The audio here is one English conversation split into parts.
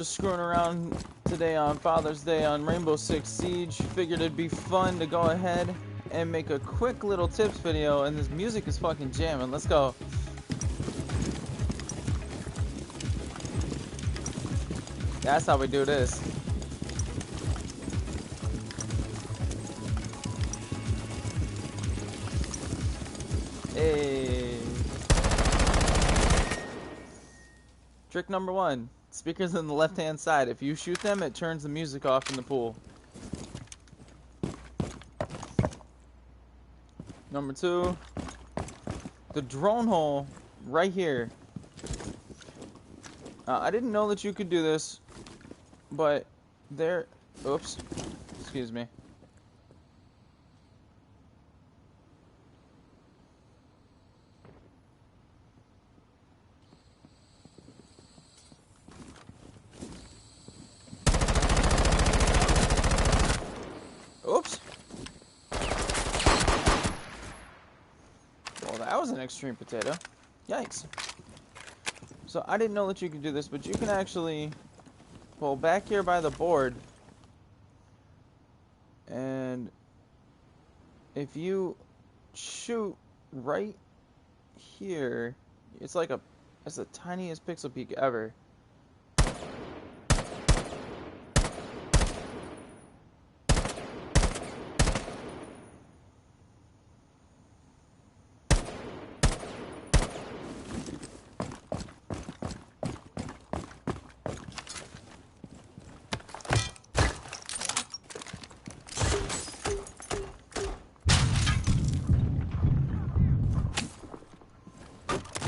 Just screwing around today on Father's Day on Rainbow Six Siege. Figured it'd be fun to go ahead and make a quick little tips video, and this music is fucking jamming. Let's go. That's how we do this. Hey. Trick number 1. Speakers on the left-hand side. If you shoot them, it turns the music off in the pool. Number 2. The drone hole right here. I didn't know that you could do this, but there... Oops. Excuse me. Oops. Well, that was an extreme potato. Yikes. So I didn't know that you could do this, but you can actually pull back here by the board, and if you shoot right here, it's like it's the tiniest pixel peek ever.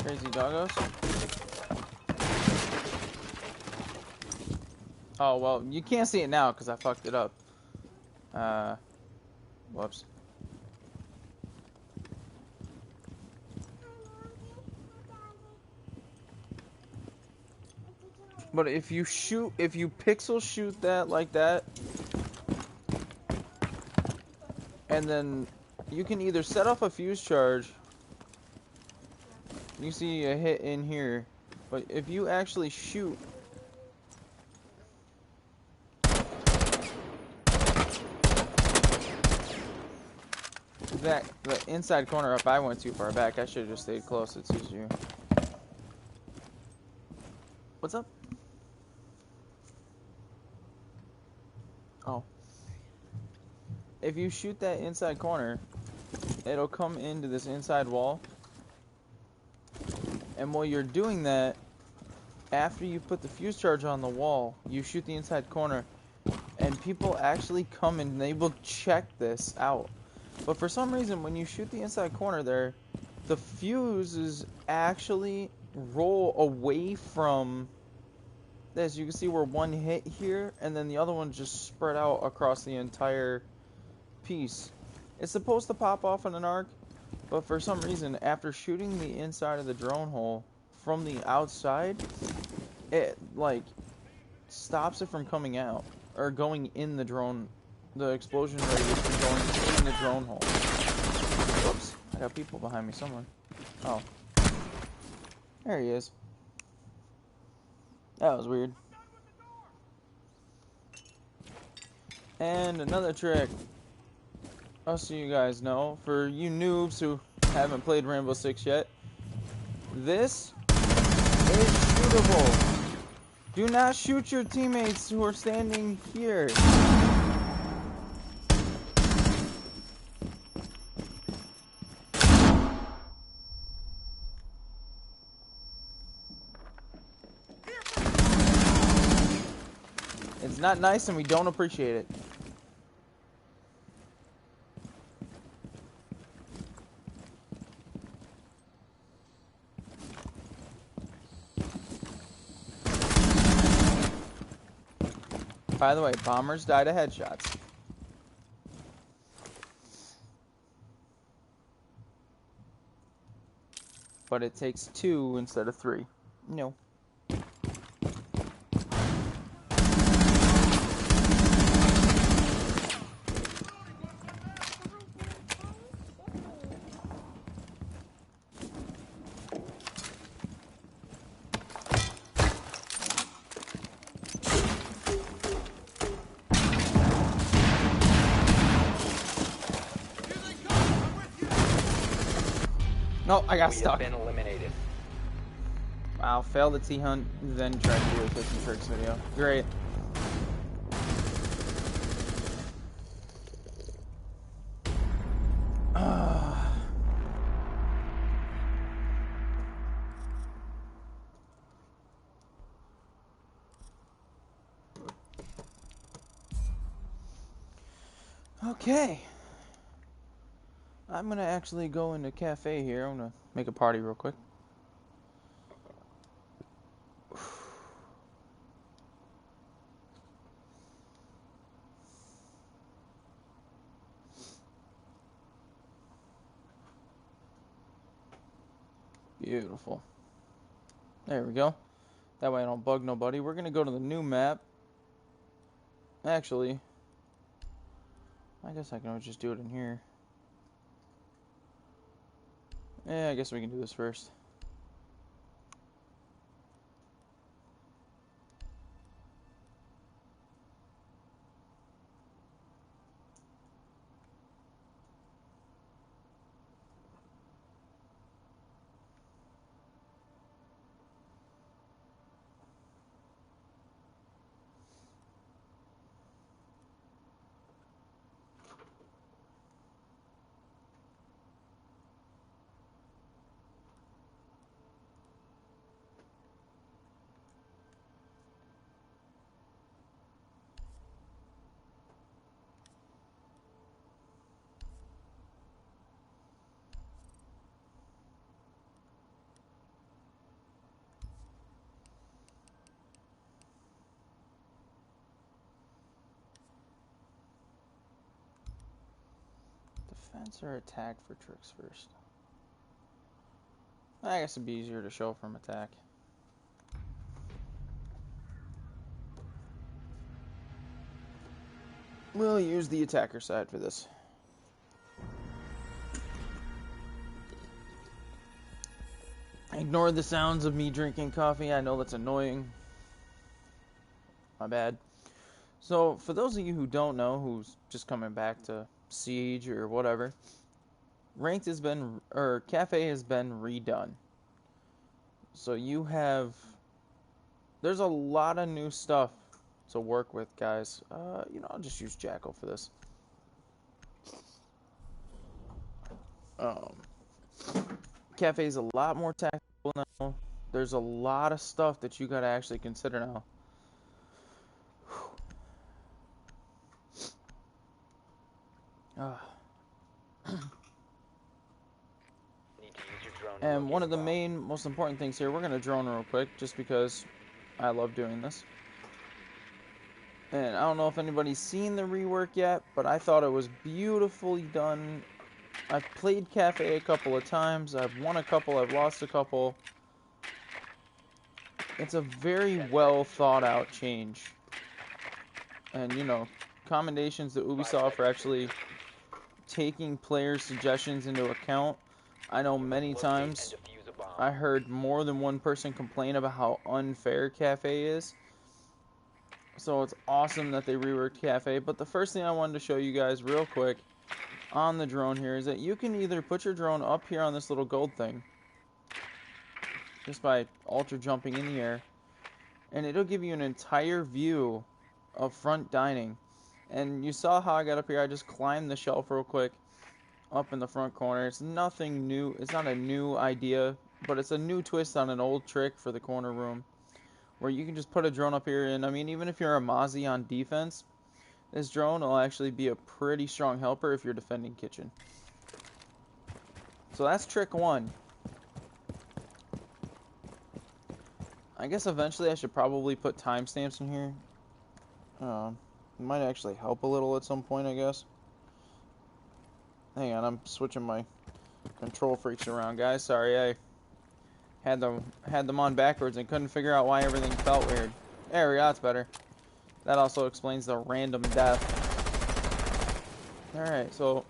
Crazy doggos. Oh, well, you can't see it now because I fucked it up. Whoops. But if you pixel shoot that like that, and then you can either set off a fuse charge. You see a hit in here, but if you actually shoot that the inside corner up, I went too far back. I should have just stayed close. It's easier. What's up? Oh. If you shoot that inside corner, it'll come into this inside wall. And while you're doing that, after you put the fuse charge on the wall, you shoot the inside corner, and people actually come and they will check this out. But for some reason, when you shoot the inside corner there, the fuses actually roll away from this. You can see where one hit here, and then the other one just spread out across the entire piece. It's supposed to pop off in an arc, but for some reason, after shooting the inside of the drone hole from the outside, it, like, stops it from coming out, or going in the drone, the explosion radius from going in the drone hole. Whoops, I got people behind me somewhere. Oh. There he is. That was weird. And another trick, just so you guys know, for you noobs who haven't played Rainbow Six yet, this is shootable. Do not shoot your teammates who are standing here. It's not nice and we don't appreciate it. By the way, bombers die to headshots. But it takes 2 instead of 3. No. No, I got We stuck. have been eliminated. Wow, failed the T-hunt, then tried to do a tips and tricks video. Great. Okay. I'm gonna actually go into a cafe here. I'm gonna make a party real quick. Beautiful. There we go. That way I don't bug nobody. We're gonna go to the new map. Actually, I guess I can just do it in here. Yeah, I guess we can do this first. Defense or attack for tricks first? I guess it'd be easier to show from attack. We'll use the attacker side for this. Ignore the sounds of me drinking coffee. I know that's annoying. My bad. So, for those of you who don't know, who's just coming back to Siege or whatever, Ranked has been, or Cafe has been redone. So you have, there's a lot of new stuff to work with, guys. I'll just use Jackal for this. Cafe is a lot more tactical now. There's a lot of stuff that you gotta actually consider now. And one of the main, most important things here, we're gonna drone real quick, just because I love doing this. And I don't know if anybody's seen the rework yet, but I thought it was beautifully done. I've played Cafe a couple of times. I've won a couple. I've lost a couple. It's a very well thought out change. And, commendations to Ubisoft for actually taking players' suggestions into account. I know many times I heard more than one person complain about how unfair Cafe is. So it's awesome that they reworked Cafe. But the first thing I wanted to show you guys real quick on the drone here is that you can either put your drone up here on this little gold thing, just by ultra jumping in the air, and it'll give you an entire view of front dining. And you saw how I got up here. I just climbed the shelf real quick up in the front corner. It's nothing new. It's not a new idea, but it's a new twist on an old trick for the corner room, where you can just put a drone up here. And I mean, even if you're a Mozzie on defense, this drone will actually be a pretty strong helper if you're defending kitchen. So that's trick one. I guess eventually I should probably put timestamps in here. It might actually help a little at some point, I guess. Hang on, I'm switching my control freaks around, guys. Sorry, I had them on backwards and couldn't figure out why everything felt weird. There we go, that's better. That also explains the random death. Alright, so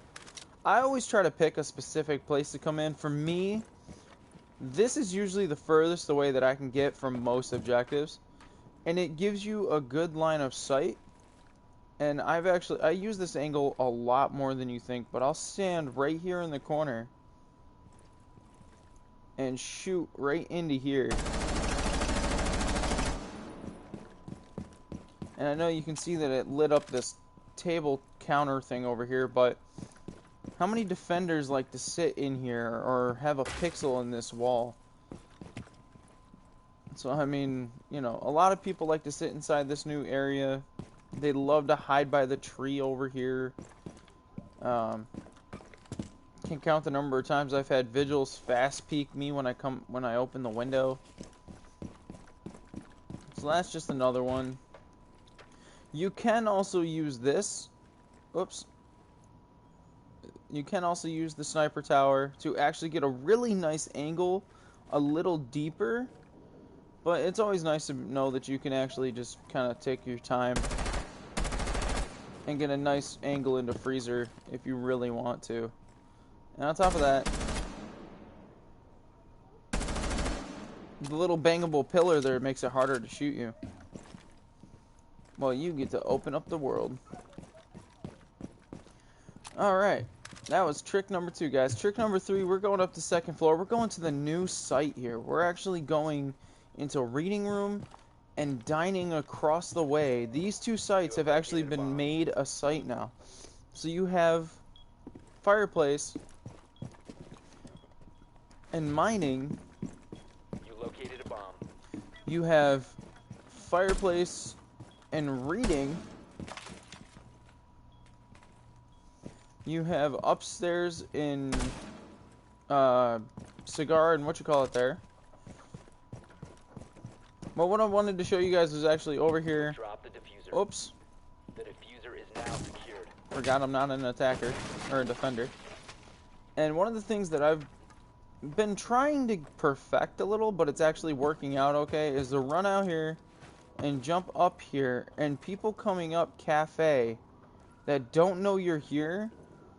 I always try to pick a specific place to come in. For me, this is usually the furthest away that I can get from most objectives. And it gives you a good line of sight. And I use this angle a lot more than you think, but I'll stand right here in the corner. and shoot right into here. And I know you can see that it lit up this table counter thing over here, but how many defenders like to sit in here or have a pixel in this wall? So, I mean, you know, a lot of people like to sit inside this new area. They love to hide by the tree over here. Can't count the number of times I've had vigils fast peek me when I open the window. So that's just another one. You can also use this. Oops. You can also use the sniper tower to actually get a really nice angle, a little deeper. But it's always nice to know that you can actually just kind of take your time and get a nice angle into freezer if you really want to. And on top of that, the little bangable pillar there makes it harder to shoot you. Well, you get to open up the world. Alright, that was trick number 2, guys. Trick number 3, we're going up to 2nd floor. We're going to the new site here. We're actually going into a reading room and dining across the way. These 2 sites have actually been made a site now. So you have fireplace and mining. You located a bomb. You have fireplace and reading. You have upstairs in cigar and there. But what I wanted to show you guys is actually over here. Drop the diffuser. Oops. The diffuser is now secured. Forgot I'm not an attacker or a defender. And one of the things that I've been trying to perfect a little, but it's actually working out okay, is to run out here and jump up here, and people coming up cafe that don't know you're here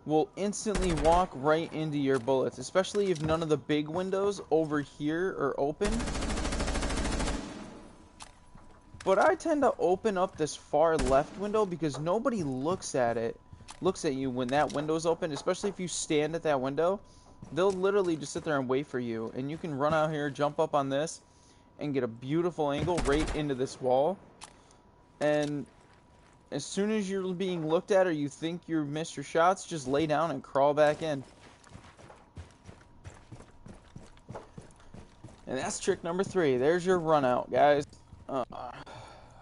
will instantly walk right into your bullets, especially if none of the big windows over here are open. But I tend to open up this far left window because nobody looks at you when that window's open, especially if you stand at that window. They'll literally just sit there and wait for you, and you can run out here, jump up on this, and get a beautiful angle right into this wall. And as soon as you're being looked at or you think you missed your shots, just lay down and crawl back in. And that's trick number 3. There's your run out, guys.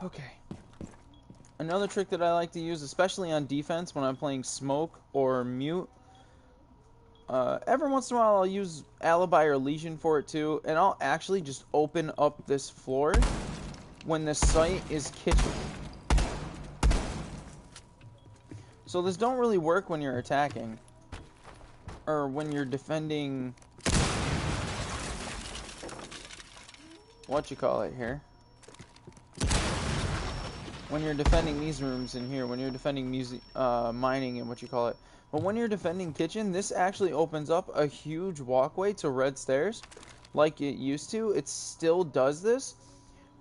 Okay. Another trick that I like to use, especially on defense when I'm playing smoke or mute, every once in a while I'll use alibi or legion for it too, and I'll actually just open up this floor when the site is kitchen. So this don't really work when you're attacking or when you're defending here. When you're defending these rooms in here, when you're defending mining and but when you're defending kitchen, this actually opens up a huge walkway to red stairs like it used to. It still does this,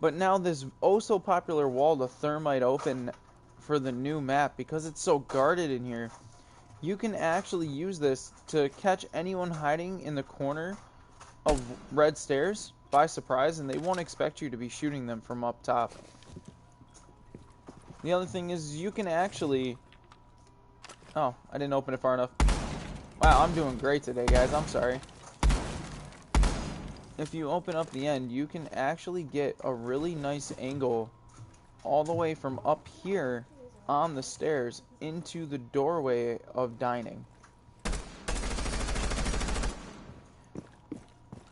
but now this oh so popular wall, the thermite open for the new map, because it's so guarded in here, you can actually use this to catch anyone hiding in the corner of red stairs by surprise, and they won't expect you to be shooting them from up top. The other thing is you can actually... Oh, I didn't open it far enough. Wow, I'm doing great today, guys. I'm sorry. If you open up the end, you can actually get a really nice angle all the way from up here on the stairs into the doorway of dining.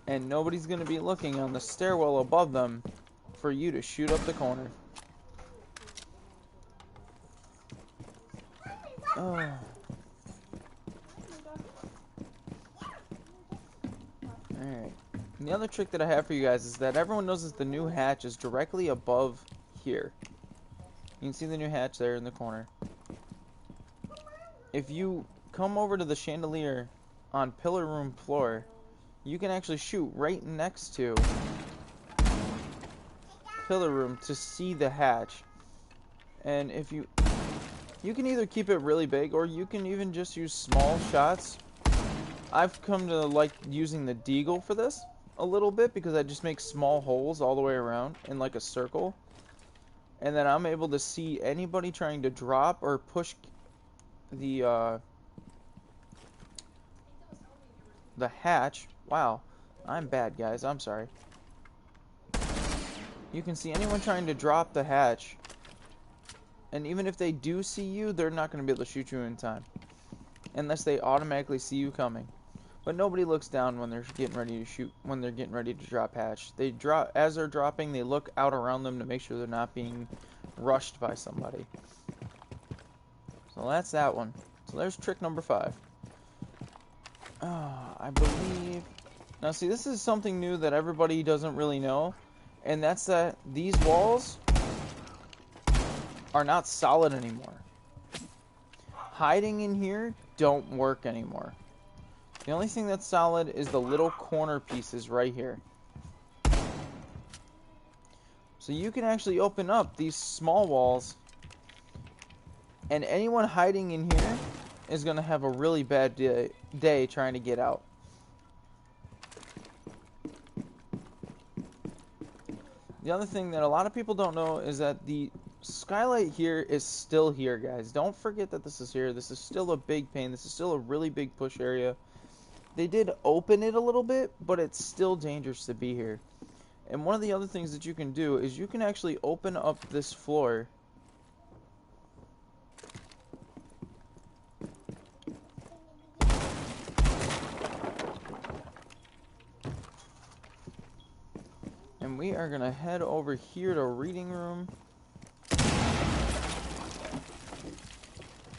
And nobody's going to be looking on the stairwell above them for you to shoot up the corner. Oh. Alright. The other trick that I have for you guys is that everyone knows that the new hatch is directly above here. You can see the new hatch there in the corner. If you come over to the chandelier on pillar room floor, you can actually shoot right next to pillar room to see the hatch. And if you can either keep it really big, or you can even just use small shots I've come to like using the deagle for this a little bit because I just make small holes all the way around in like a circle. And then I'm able to see anybody trying to drop or push the hatch. Wow, I'm bad, guys. I'm sorry. You can see anyone trying to drop the hatch. And even if they do see you, they're not going to be able to shoot you in time. Unless they automatically see you coming. But nobody looks down when they're getting ready to shoot, when they're getting ready to drop hatch. They drop, as they're dropping, they look out around them to make sure they're not being rushed by somebody. So that's that one. So there's trick number 5. I believe... Now see, this is something new that everybody doesn't really know. And that's that these walls are not solid anymore. Hiding in here don't work anymore. The only thing that's solid is the little corner pieces right here. So you can actually open up these small walls, and anyone hiding in here is going to have a really bad day trying to get out. The other thing that a lot of people don't know is that the skylight here is still here, guys. Don't forget that this is here. This is still a big pain. This is still a really big push area. They did open it a little bit, but it's still dangerous to be here. And one of the other things that you can do is you can actually open up this floor. And we are going to head over here to reading room.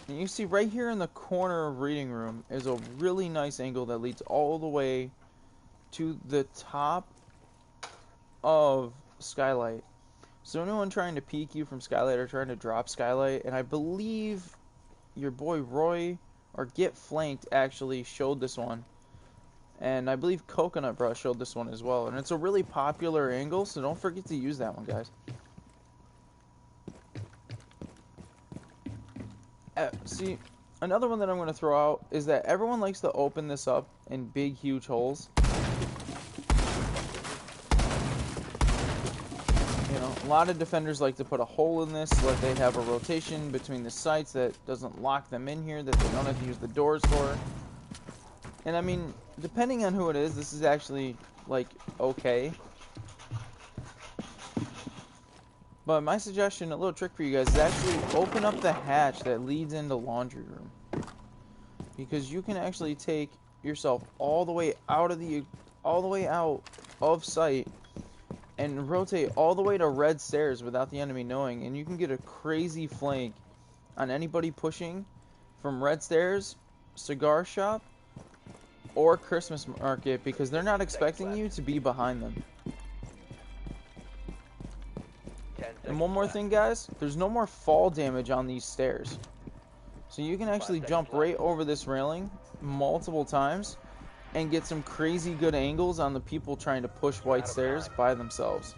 And you see right here in the corner of reading room is a really nice angle that leads all the way to the top of skylight. So anyone trying to peek you from skylight or trying to drop skylight, and I believe your boy Roy or Get Flanked actually showed this one. And I believe Coconut Brush showed this one as well. And it's a really popular angle, so don't forget to use that one, guys. See, another one that I'm going to throw out is that everyone likes to open this up in big, huge holes. You know, a lot of defenders like to put a hole in this so that they have a rotation between the sites that doesn't lock them in here, that they don't have to use the doors for. And I mean, depending on who it is, this is actually, like, okay. But my suggestion, a little trick for you guys, is actually open up the hatch that leads into laundry room. Because you can actually take yourself all the way out of sight and rotate all the way to red stairs without the enemy knowing, and you can get a crazy flank on anybody pushing from red stairs, cigar shop, or Christmas market, because they're not expecting you to be behind them. And one more thing, guys, there's no more fall damage on these stairs. So you can actually jump right over this railing multiple times and get some crazy good angles on the people trying to push white stairs by themselves.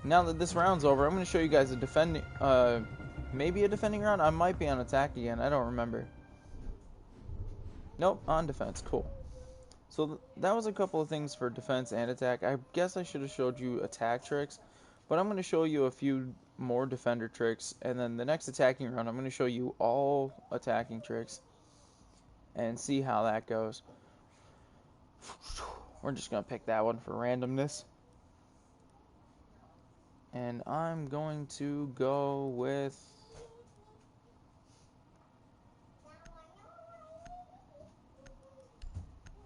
Now that this round's over, I'm going to show you guys a defending, maybe a defending round. I might be on attack again. I don't remember. Nope, on defense. Cool. So that was a couple of things for defense and attack. I guess I should have showed you attack tricks, but I'm going to show you a few more defender tricks, and then the next attacking round I'm going to show you all attacking tricks and see how that goes. We're just going to pick that one for randomness. And I'm going to go with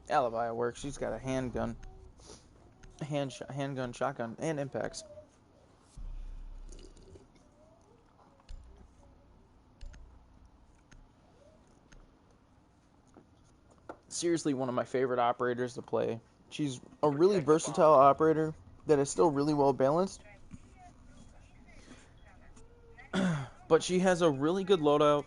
Alibi works. She's got a handgun, handgun, shotgun, and impacts. Seriously, one of my favorite operators to play. She's a really versatile operator that is still really well balanced. But she has a really good loadout.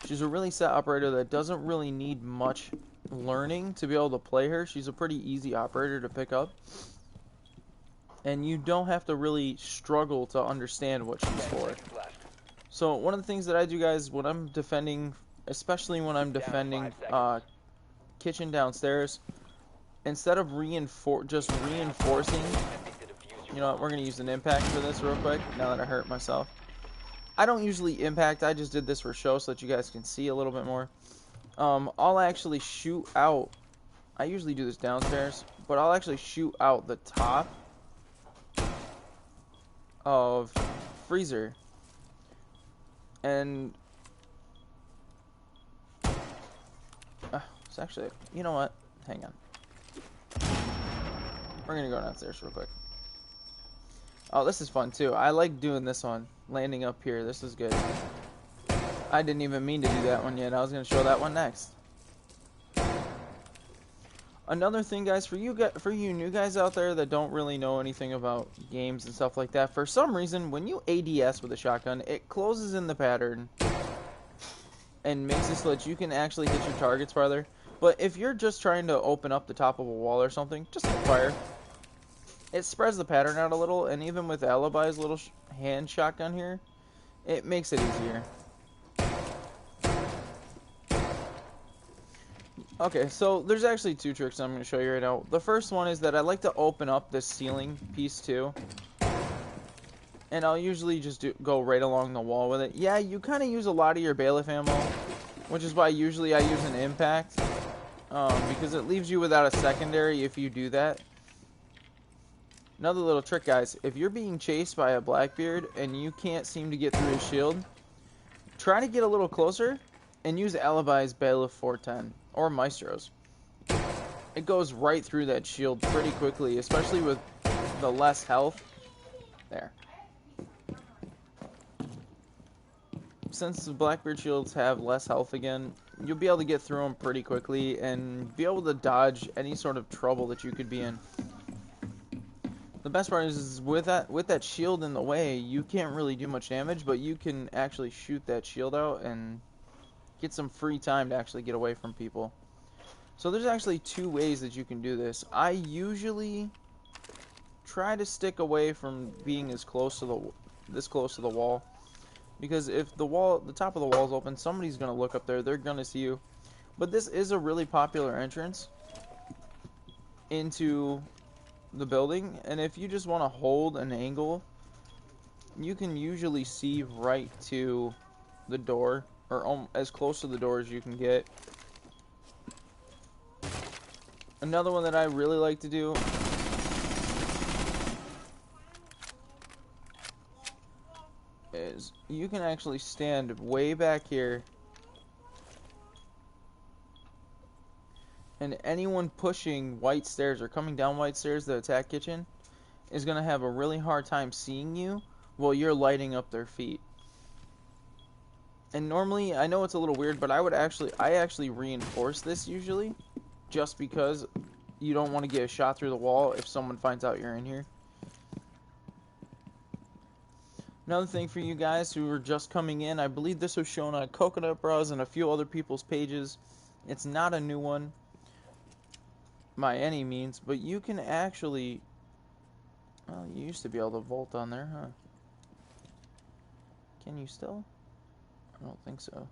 She's a really set operator that doesn't really need much learning to be able to play her. She's a pretty easy operator to pick up. And you don't have to really struggle to understand what she's for. So one of the things that I do, guys, when I'm defending, especially when I'm defending kitchen downstairs, instead of just reinforcing, you know what, we're going to use an impact for this real quick, now that I hurt myself. I don't usually impact, I just did this for show so that you guys can see a little bit more. I'll actually shoot out, I usually do this downstairs, but I'll actually shoot out the top of freezer. And it's actually, you know what? Hang on. We're gonna go downstairs real quick. Oh, this is fun too. I like doing this one, landing up here. This is good. I didn't even mean to do that one yet. I was gonna show that one next. Another thing, guys, for you new guys out there that don't really know anything about games and stuff like that, for some reason, when you ADS with a shotgun, it closes in the pattern and makes it so that you can actually hit your targets farther. But if you're just trying to open up the top of a wall or something, just hit fire. It spreads the pattern out a little, and even with Alibi's little hand shotgun here, it makes it easier. Okay, so there's actually two tricks I'm going to show you right now. The first one is that I like to open up this ceiling piece too. And I'll usually just go right along the wall with it. Yeah, you kind of use a lot of your bailiff ammo, which is why usually I use an impact. Because it leaves you without a secondary if you do that. Another little trick, guys. If you're being chased by a Blackbeard and you can't seem to get through his shield, try to get a little closer and use Alibi's Bailiff 410 or Maestro's. It goes right through that shield pretty quickly, especially with the less health. There. Since the Blackbeard shields have less health again, you'll be able to get through them pretty quickly and be able to dodge any sort of trouble that you could be in. The best part is with that shield in the way, you can't really do much damage, but you can actually shoot that shield out and get some free time to actually get away from people. So there's actually two ways that you can do this. I usually try to stick away from being this close to the wall, because if the top of the wall is open, somebody's gonna look up there. They're gonna see you. But this is a really popular entrance into the building, and if you just want to hold an angle, you can usually see right to the door, or as close to the door as you can get. Another one that I really like to do is you can actually stand way back here, and anyone pushing white stairs or coming down white stairs, the attack kitchen, is going to have a really hard time seeing you while you're lighting up their feet. And normally, I know it's a little weird, but I actually reinforce this usually, just because you don't want to get a shot through the wall if someone finds out you're in here. Another thing for you guys who are just coming in, I believe this was shown on Coconut Bros and a few other people's pages. It's not a new one by any means, but you can actually, well, you used to be able to vault on there, huh? Can you still? I don't think so.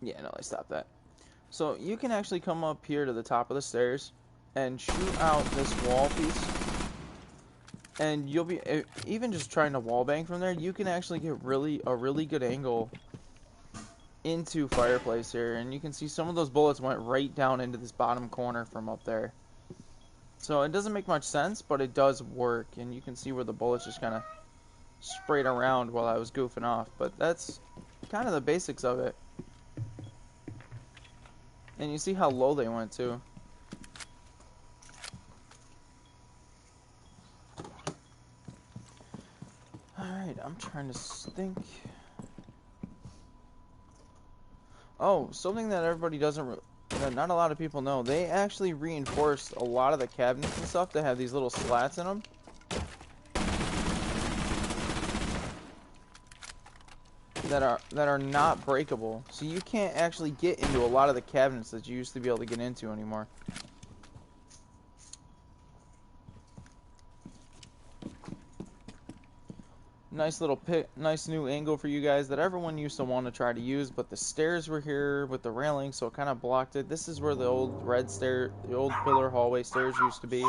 Yeah, no, I stopped that. So you can actually come up here to the top of the stairs and shoot out this wall piece. And you'll be, even just trying to wallbang from there, you can actually get a really good angle into Fireplace here. And you can see some of those bullets went right down into this bottom corner from up there. So it doesn't make much sense, but it does work. And you can see where the bullets just kind of sprayed around while I was goofing off. But that's kind of the basics of it. And you see how low they went too. Alright, I'm trying to think. Oh, something that everybody that not a lot of people know. They actually reinforced a lot of the cabinets and stuff that have these little slats in them. That are not breakable. So you can't actually get into a lot of the cabinets that you used to be able to get into anymore. nice new angle for you guys that everyone used to want to try to use, but the stairs were here with the railing, so it kind of blocked it. This is where the old the old pillar hallway stairs used to be.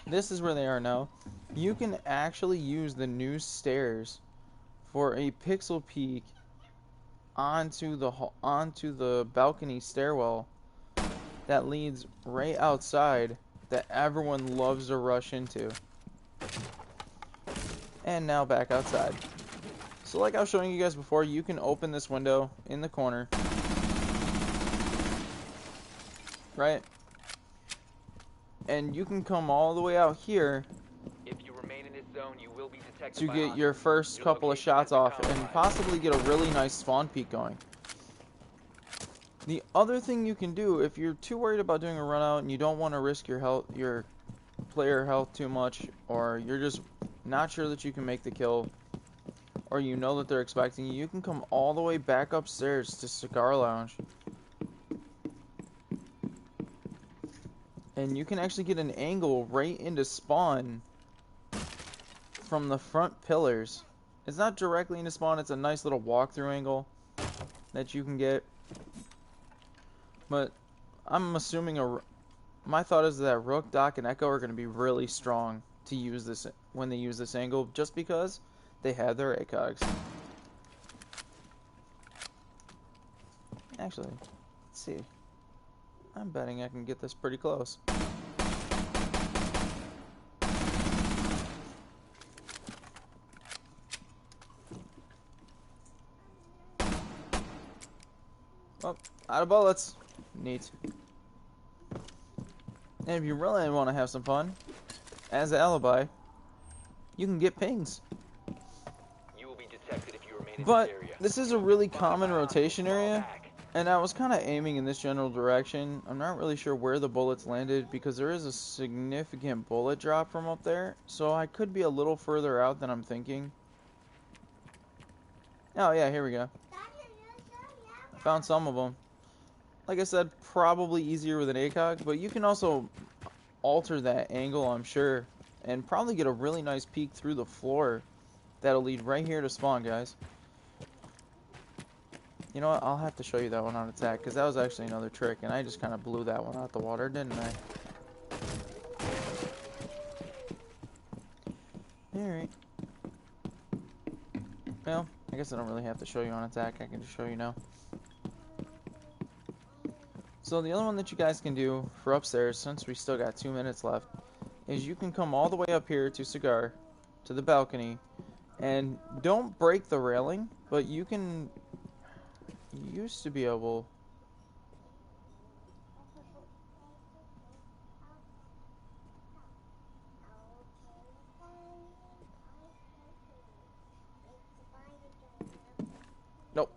This is where they are now. You can actually use the new stairs for a pixel peek onto the balcony stairwell that leads right outside that everyone loves to rush into. And now back outside. So like I was showing you guys before, you can open this window in the corner. Right? And you can come all the way out here If you remain in this zone, you will be detected to by get your hostiles. first Your couple of location has shots been off and compromised. possibly get a really nice spawn peek going. The other thing you can do, if you're too worried about doing a run out and you don't want to risk your player health too much, or you're just not sure that you can make the kill, or you know that they're expecting you, you can come all the way back upstairs to Cigar Lounge. And you can actually get an angle right into spawn from the front pillars. It's not directly into spawn, it's a nice little walkthrough angle that you can get. But I'm assuming my thought is that Rook, Doc, and Echo are going to be really strong to use this when they use this angle, just because they have their ACOGs. Actually, let's see. I'm betting I can get this pretty close. Oh, out of bullets. Neat. And if you really want to have some fun, as an alibi, you can get pings. You will be detected if you remain in But this area. this is a really common rotation area, and I was kind of aiming in this general direction. I'm not really sure where the bullets landed because there is a significant bullet drop from up there, so I could be a little further out than I'm thinking. Oh yeah, here we go. Found some of them. Like I said, probably easier with an ACOG, but you can also alter that angle, I'm sure, and probably get a really nice peek through the floor that'll lead right here to spawn, guys. You know what? I'll have to show you that one on attack, because that was actually another trick, and I just kind of blew that one out the water, didn't I? Alright. Well, I guess I don't really have to show you on attack. I can just show you now. So the other one that you guys can do for upstairs, since we still got 2 minutes left, is you can come all the way up here to Cigar, to the balcony, and don't break the railing, but you can... You used to be able... Nope.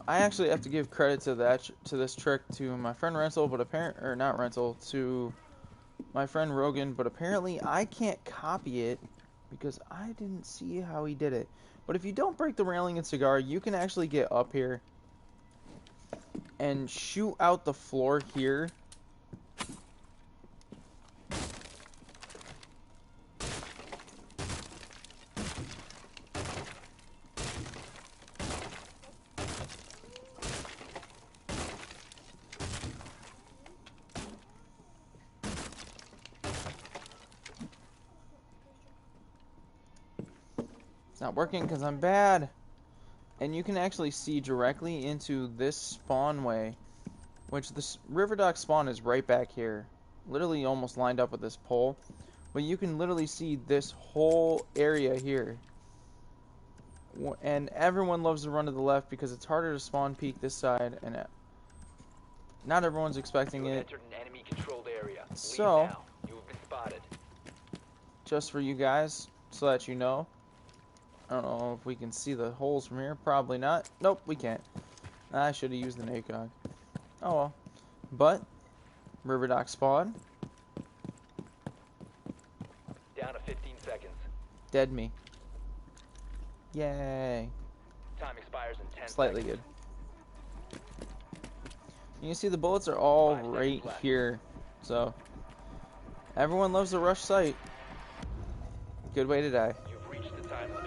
I actually have to give credit to this trick to my friend Rental, but not Rental, to my friend Rogan, but apparently I can't copy it because I didn't see how he did it. But if you don't break the railing in Cigar, you can actually get up here and shoot out the floor here. It's not working because I'm bad. And you can actually see directly into this spawnway, which this River Dock spawn is right back here. Literally almost lined up with this pole. But you can literally see this whole area here. And everyone loves to run to the left because it's harder to spawn peek this side, and not everyone's expecting You have it. entered an enemy-controlled area. Leave So, now. You have been spotted. just for you guys, so that you know. I don't know if we can see the holes from here. Probably not. Nope, we can't. I should have used an ACOG. Oh well. But, River Dock spawn. Down to 15 seconds. Dead me. Yay. Time expires in 10 Slightly seconds. good. You can see the bullets are all 5 seconds right left. here. So, Everyone loves a rush site. Good way to die. You've reached the time limit.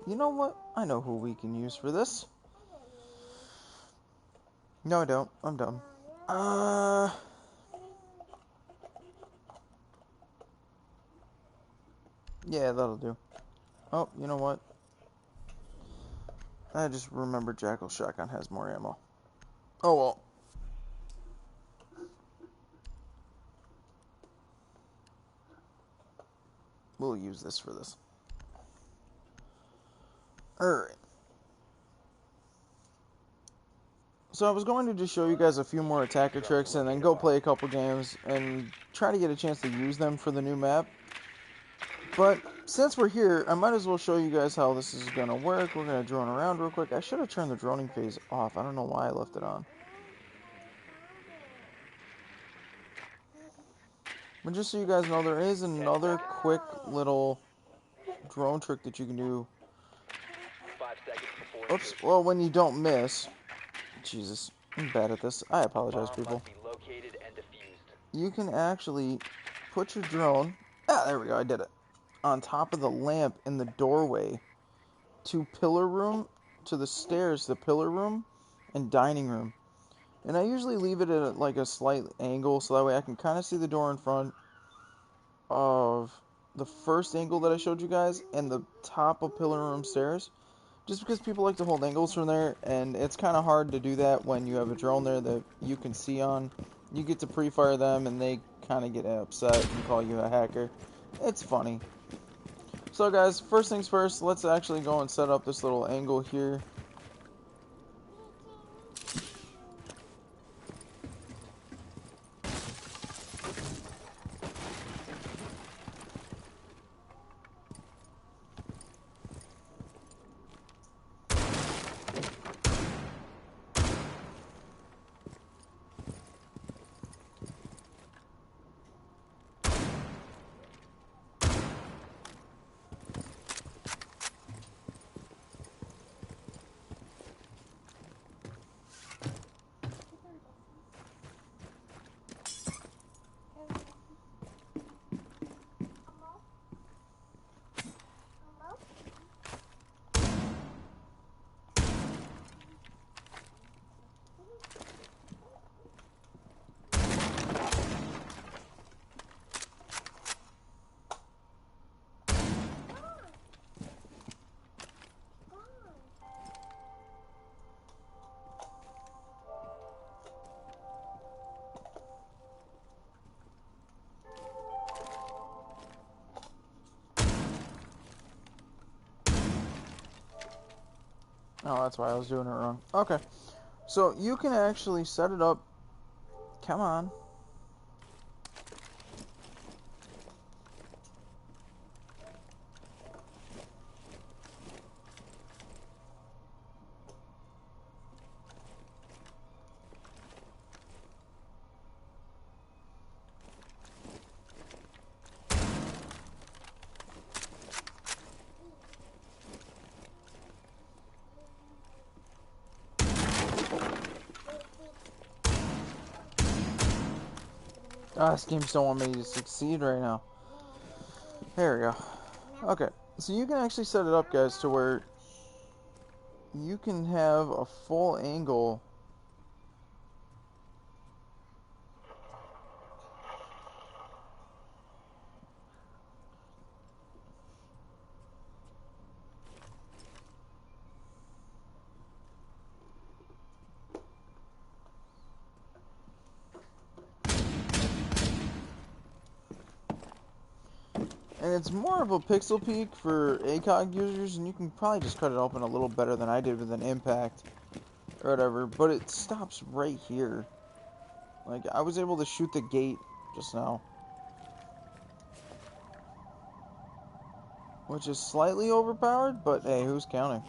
You know what? I know who we can use for this. No, I don't. I'm dumb. Yeah, that'll do. Oh, you know what? I just remembered Jackal's shotgun has more ammo. Oh well. We'll use this for this. Alright. So I was going to just show you guys a few more attacker tricks and then go play a couple games and try to get a chance to use them for the new map. But since we're here, I might as well show you guys how this is going to work. We're going to drone around real quick. I should have turned the droning phase off. I don't know why I left it on. But just so you guys know, there is another quick little drone trick that you can do. 5 seconds before Oops. insertion. Well, when you don't miss. Jesus. I'm bad at this. I apologize, Bomb people. must be located and defused. You can actually put your drone. Ah, there we go. I did it. On top of the lamp in the doorway to pillar room, to the stairs, the pillar room, and dining room. And I usually leave it at like a slight angle so that way I can kind of see the door in front of the first angle that I showed you guys and the top of pillar room stairs. Just because people like to hold angles from there, and it's kind of hard to do that when you have a drone there that you can see on. You get to pre-fire them and they kind of get upset and call you a hacker. It's funny. So guys, first things first, let's actually go and set up this little angle here. Oh, that's why I was doing it wrong. Okay. So you can actually set it up. Come on. Ah, this game's don't want me to succeed right now. There we go. Okay, so you can actually set it up, guys, to where you can have a full angle. And it's more of a pixel peak for ACOG users, and you can probably just cut it open a little better than I did with an impact or whatever, but it stops right here. Like, I was able to shoot the gate just now, which is slightly overpowered, but hey, who's counting?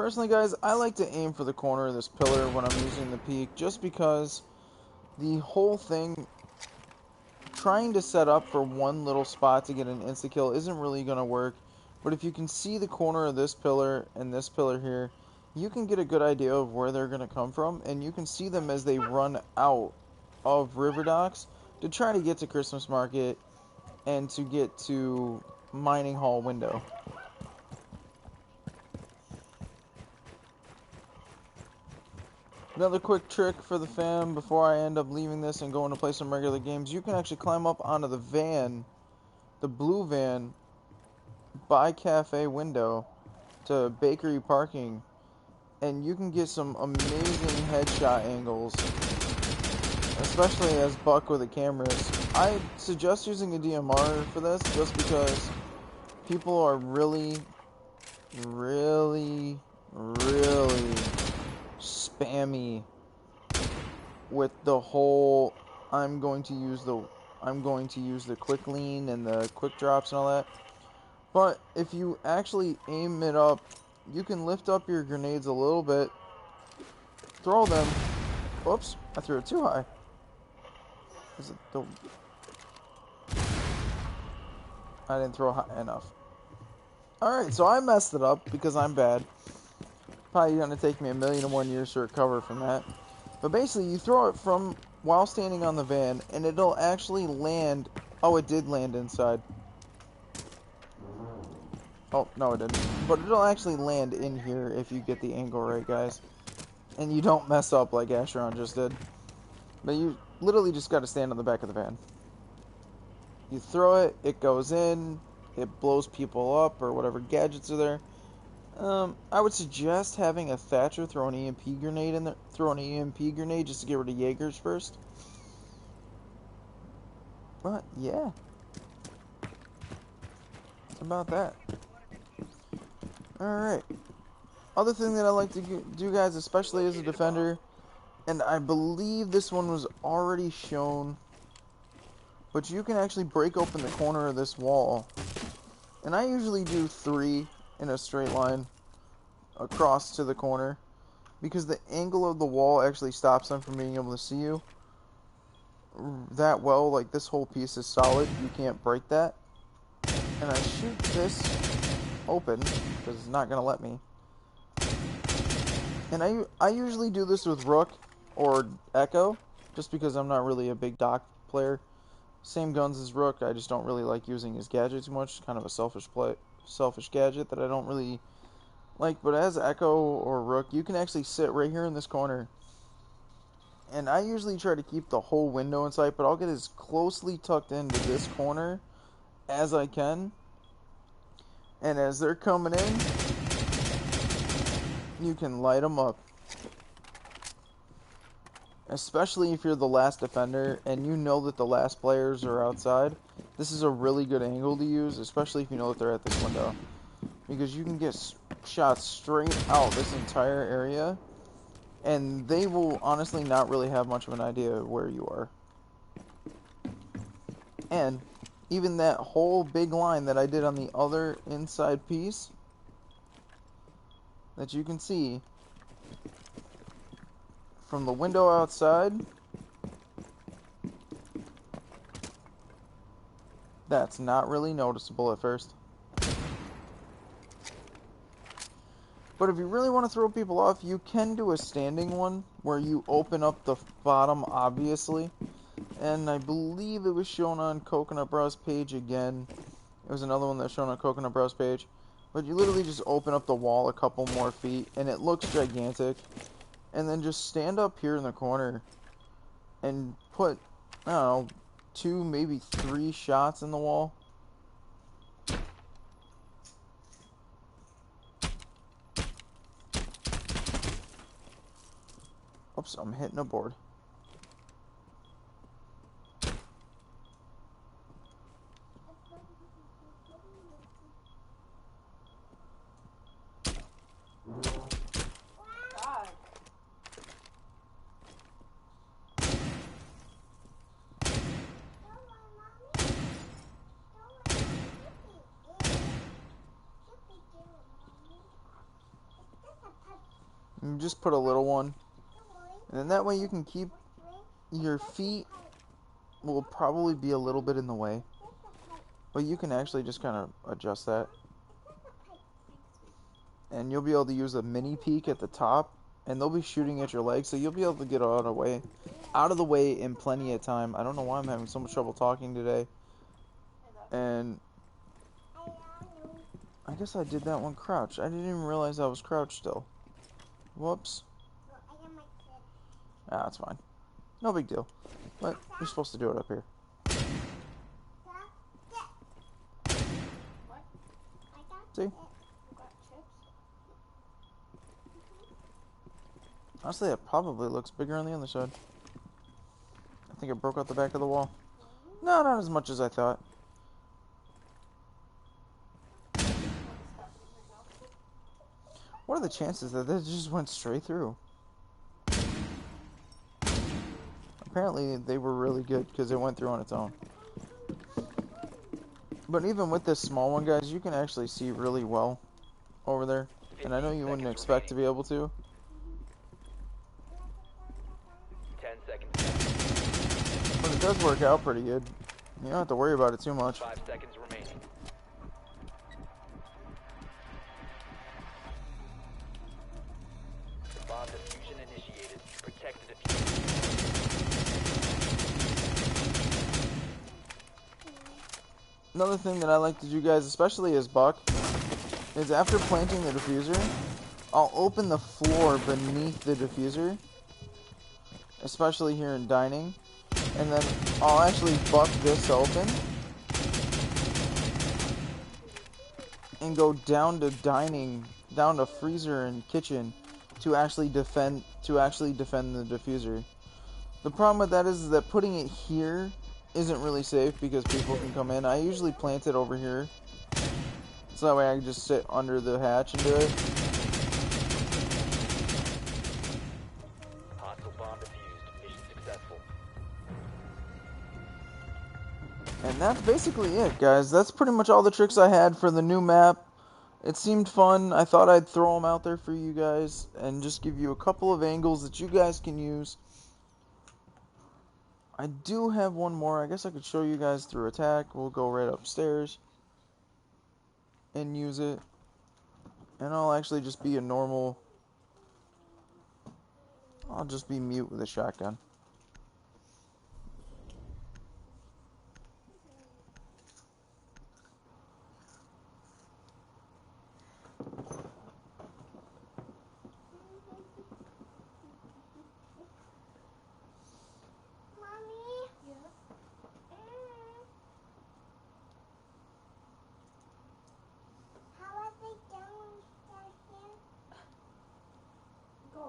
Personally, guys, I like to aim for the corner of this pillar when I'm using the peek, just because the whole thing, trying to set up for one little spot to get an insta-kill isn't really going to work. But if you can see the corner of this pillar and this pillar here, you can get a good idea of where they're going to come from, and you can see them as they run out of River Docks to try to get to Christmas Market and to get to Mining Hall window. Another quick trick for the fam before I end up leaving this and going to play some regular games, you can actually climb up onto the van, the blue van, by cafe window to bakery parking, and you can get some amazing headshot angles, especially as Buck with the cameras. I suggest using a DMR for this just because people are really spammy with the whole I'm going to use the quick lean and the quick drops and all that. But if you actually aim it up, you can lift up your grenades a little bit, throw them. Oops, I threw it too high. Is it the... I didn't throw high enough. Alright, so I messed it up because I'm bad. Probably going to take me 1,000,001 years to recover from that. But basically, you throw it from while standing on the van, and it'll actually land. Oh, it did land inside. Oh, no it didn't. But it'll actually land in here if you get the angle right, guys. And you don't mess up like Acheron just did. But you literally just got to stand on the back of the van. You throw it, it goes in, it blows people up, or whatever gadgets are there. I would suggest having a Thatcher throw an EMP grenade in there. Throw an EMP grenade just to get rid of Jaegers first. But, yeah. It's about that. Alright. Other thing that I like to do, guys, especially as a defender, and I believe this one was already shown, but you can actually break open the corner of this wall. And I usually do 3 in a straight line across to the corner, because the angle of the wall actually stops them from being able to see you that well. Like, this whole piece is solid, you can't break that. And I shoot this open, because it's not going to let me. And I usually do this with Rook or Echo, just because I'm not really a big Doc player. Same guns as Rook, I just don't really like using his gadget too much. Kind of a selfish gadget that I don't really like. But as Echo or Rook, you can actually sit right here in this corner. And I usually try to keep the whole window in sight, but I'll get as closely tucked into this corner as I can. And as they're coming in, you can light them up. Especially if you're the last defender and you know that the last players are outside. This is a really good angle to use, especially if you know that they're at this window. Because you can get shots straight out this entire area, and they will honestly not really have much of an idea of where you are. And even that whole big line that I did on the other inside piece that you can see from the window outside, that's not really noticeable at first. But if you really want to throw people off, you can do a standing one where you open up the bottom, obviously. And I believe it was shown on Coconut Brow's page again. It was another one that's shown on Coconut Brow's page. But you literally just open up the wall a couple more feet, and it looks gigantic. And then just stand up here in the corner and put, I don't know, 2, maybe 3 shots in the wall. Oops, I'm hitting a board. You just put a little one. And then that way you can keep your feet will probably be a little bit in the way. But you can actually just kind of adjust that. And you'll be able to use a mini peek at the top. And they'll be shooting at your legs. So you'll be able to get out of the way in plenty of time. I don't know why I'm having so much trouble talking today. And I guess I did that one crouch. I didn't even realize I was crouched still. Whoops. Ah, that's fine. No big deal. But you're supposed to do it up here. See? Honestly, it probably looks bigger on the other side. I think it broke out the back of the wall. No, not as much as I thought. What are the chances that this just went straight through? Apparently, they were really good because it went through on its own. But even with this small one, guys, you can actually see really well over there. And I know you wouldn't expect to be able to. 10 seconds. But it does work out pretty good. You don't have to worry about it too much. 5 seconds remaining. Bomb diffusion initiated. Protect the diffuser. Another thing that I like to do, guys, especially as Buck, is after planting the diffuser, I'll open the floor beneath the diffuser, especially here in dining, and then I'll actually buck this open and go down to dining, down to freezer and kitchen to actually defend the diffuser. The problem with that is that putting it here isn't really safe because people can come in. I usually plant it over here, so that way I can just sit under the hatch and do it. Hostile bomb defused. Mission successful. And that's basically it, guys. That's pretty much all the tricks I had for the new map. It seemed fun. I thought I'd throw them out there for you guys and just give you a couple of angles that you guys can use. I do have one more. I guess I could show you guys through attack. We'll go right upstairs and use it. And I'll actually just be a normal... I'll just be mute with a shotgun.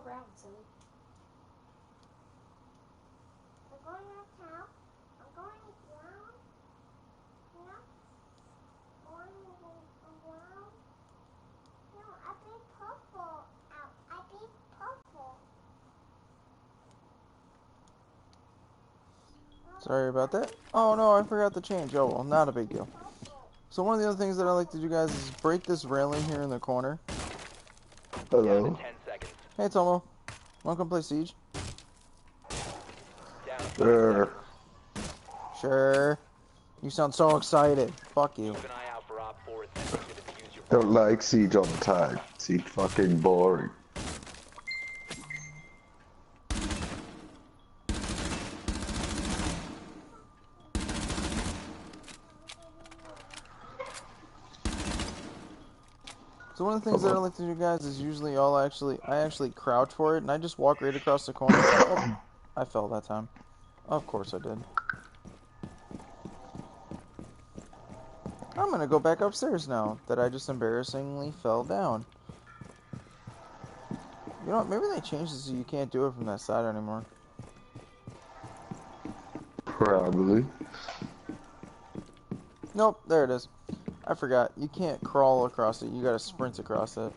Around, silly. I'm going uptown. I'm going down. No. Going around. No, I be purple out. I be purple. Sorry about that. Oh no, I forgot to change. Oh well, not a big deal. So one of the other things that I like to do, guys, is break this railing here in the corner. Down Hello. to 10 seconds. Hey Tomo, wanna come play Siege? Down to 5 Sure. seconds. Sure. You sound so excited. Fuck you. Keep an eye out for Op 4 attempting to defuse your Don't like Siege on tag. Siege fucking boring. So one of the things that I like to do, guys, is usually I actually crouch for it, and I just walk right across the corner. Oh, I fell that time. Of course I did. I'm gonna go back upstairs now that I just embarrassingly fell down. You know what, maybe they changed it so you can't do it from that side anymore. Probably. Nope, there it is. I forgot. You can't crawl across it, you gotta sprint across it.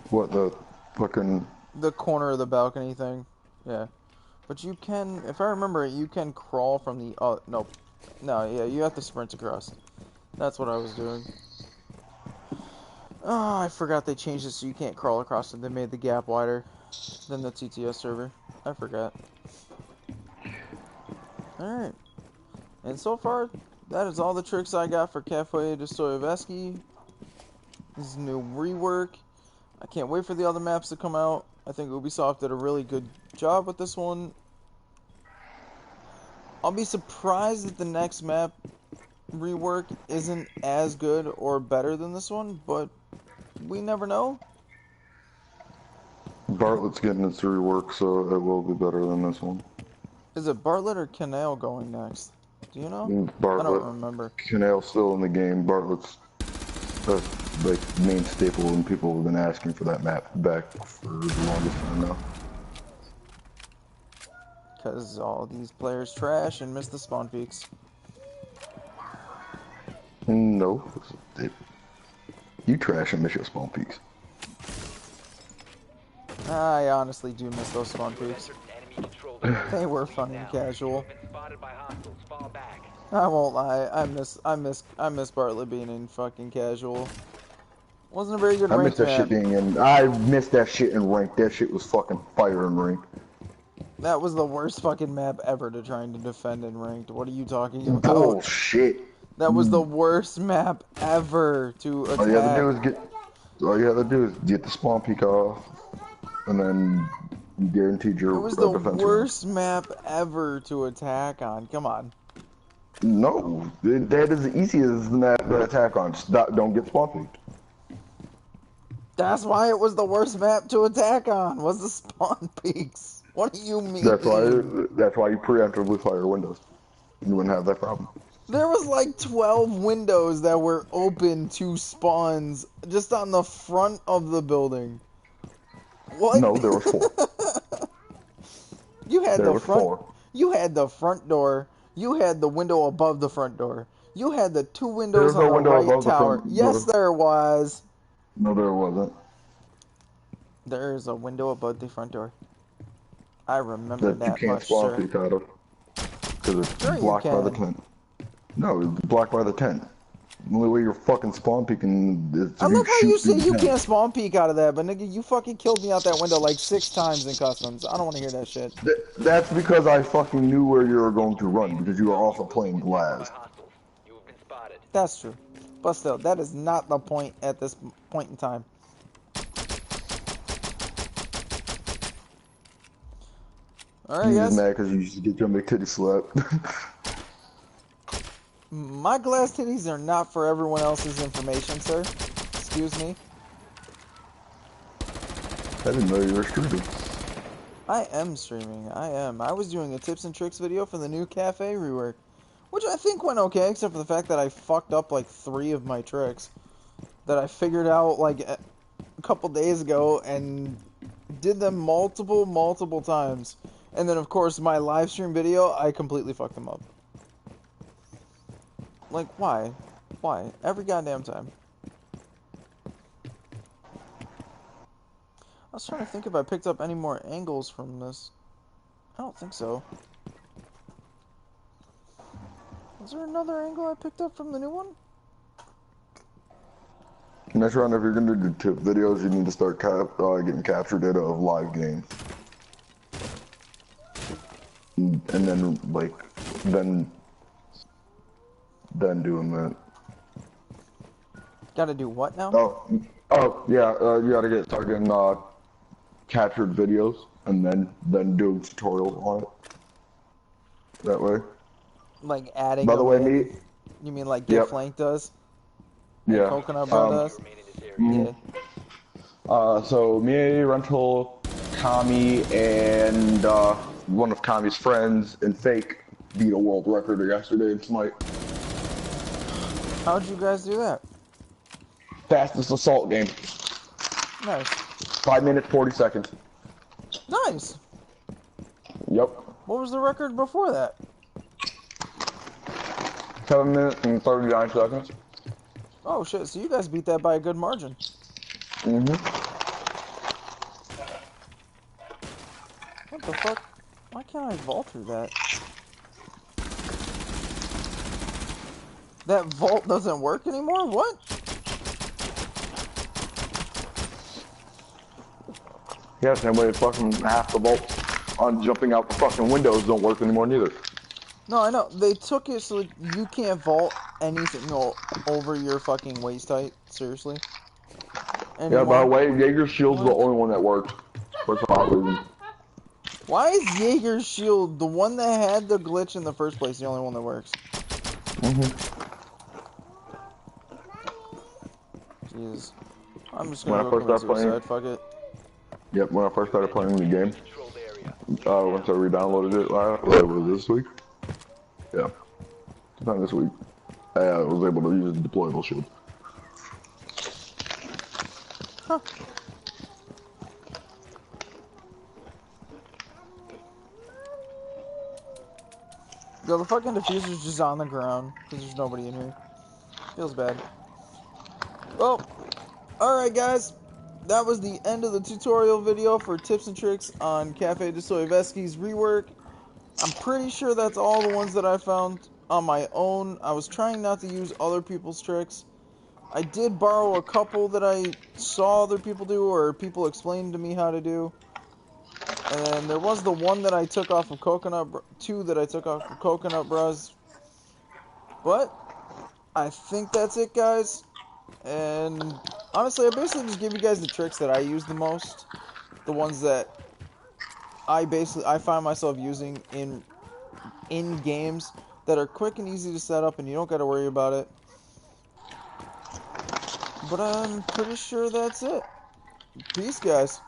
What the fucking... The corner of the balcony thing. Yeah. But you can, if I remember it, you can crawl from the, nope. No, yeah, you have to sprint across. That's what I was doing. Oh, I forgot they changed it so you can't crawl across it. They made the gap wider than the TTS server. I forgot. Alright. And so far, that is all the tricks I got for Cafe Dostoyevsky. This is new rework. I can't wait for the other maps to come out. I think Ubisoft did a really good job with this one. I'll be surprised if the next map rework isn't as good or better than this one, but we never know. Bartlett's getting its rework, so it will be better than this one. Is it Bartlett or Canale going next? Do you know? Bartlett. I don't remember. Canale's still in the game. Bartlett's the like main staple, and people have been asking for that map back for the longest time now. Because all these players trash and miss the spawn peaks. No, you trash and miss your spawn peaks. I honestly do miss those spawn peaks. Enemy controlled area. They were fun and Now, casual. you've been spotted by hostiles. Fall back. I won't lie. I miss Bartlett being in fucking casual. Wasn't a very good I ranked missed that map. shit being in. I missed that shit in rank. That shit was fucking fire in rank. That was the worst fucking map ever to trying to defend in ranked. What are you talking about? Bullshit. That was the worst map ever to attack. All you have to do is get the spawn peak off, and then you guaranteed your It was the defense. worst map ever to attack on. Come on. No, that is easy as the map to attack on. Just don't get spawn peaked. That's why it was the worst map to attack on. Was the spawn peaks? What do you mean? That's why you preemptively fire windows. You wouldn't have that problem. There was like 12 windows that were open to spawns just on the front of the building. What? No, there were 4. You had There the were front. 4. You had the front door. You had the window above the front door. You had the 2 windows There's on no the window right above the tower. front Yes, door. there was. No, there wasn't. There is a window above the front door. I remember That you that can't much, spawn sir. peek out of. Because it's Sure you blocked by the can. tent. No, it's blocked by the tent. The only way you're fucking spawn peeking is I love how you say shoot through you the can't tent. spawn peek out of that, but nigga, you fucking killed me out that window like 6 times in customs. I don't want to hear that shit. That's because I fucking knew where you were going to run, because you were also playing glass. By hostiles. You have been spotted. That's true. But still, that is not the point at this point in time. Alright, You're guys. just mad because you used to get your McTitty slapped. My glass titties are not for everyone else's information, sir. Excuse me. I didn't know you were streaming. I am streaming. I am. I was doing a tips and tricks video for the new cafe rework, which I think went okay, except for the fact that I fucked up like 3 of my tricks that I figured out like a couple days ago and did them multiple times. And then, of course, my live stream video, I completely fucked them up. Like, why? Why? Every goddamn time. I was trying to think if I picked up any more angles from this. I don't think so. Is there another angle I picked up from the new one? Next round, if you're gonna do tip videos, you need to start getting capture data of live games. And then, like, then doing that. Gotta do what now? Yeah, you gotta start getting captured videos, and then do tutorials on it. That way. Like adding. By the way, them in? me. You mean like Yep. GitFlank does? Yeah. Coconut Bar does? Remain in this area. Yeah. So me, Rental, Kami, and one of Kami's friends and Fake beat a world record yesterday in Smite. How'd you guys do that? Fastest assault game. Nice. 5 minutes, 40 seconds. Nice. Yep. What was the record before that? 7 minutes and 39 seconds. Oh shit, so you guys beat that by a good margin. Mm-hmm. What the fuck? Why can't I vault through that? That vault doesn't work anymore? What? Yeah, same way fucking half the bolts on jumping out the fucking windows don't work anymore neither. No, I know. They took it so you can't vault anything over your fucking waist height. Seriously. Yeah, by the Anymore. way, Jaeger's shield's the What? only one that works for some odd reason. Why is Jaeger's shield, the one that had the glitch in the first place, the only one that works? Jeez. I'm just When gonna I go first commit started playing, suicide. Fuck it. yep, when I first started playing the game, Controlled area. once I re-downloaded it, what was this week? Yeah, not this week. I was able to use the deployable shield. Huh. Yo, the fucking diffuser's just on the ground because there's nobody in here. Feels bad. Well, alright guys. That was the end of the tutorial video for tips and tricks on Cafe Dostoevsky's rework. I'm pretty sure that's all the ones that I found on my own. I was trying not to use other people's tricks. I did borrow a couple that I saw other people do or people explained to me how to do. And then there was the one that I took off of two that I took off of Coconut Bros. But I think that's it, guys. And honestly, I basically just give you guys the tricks that I use the most. The ones that I find myself using in games that are quick and easy to set up and you don't got to worry about it. But I'm pretty sure that's it. Peace, guys.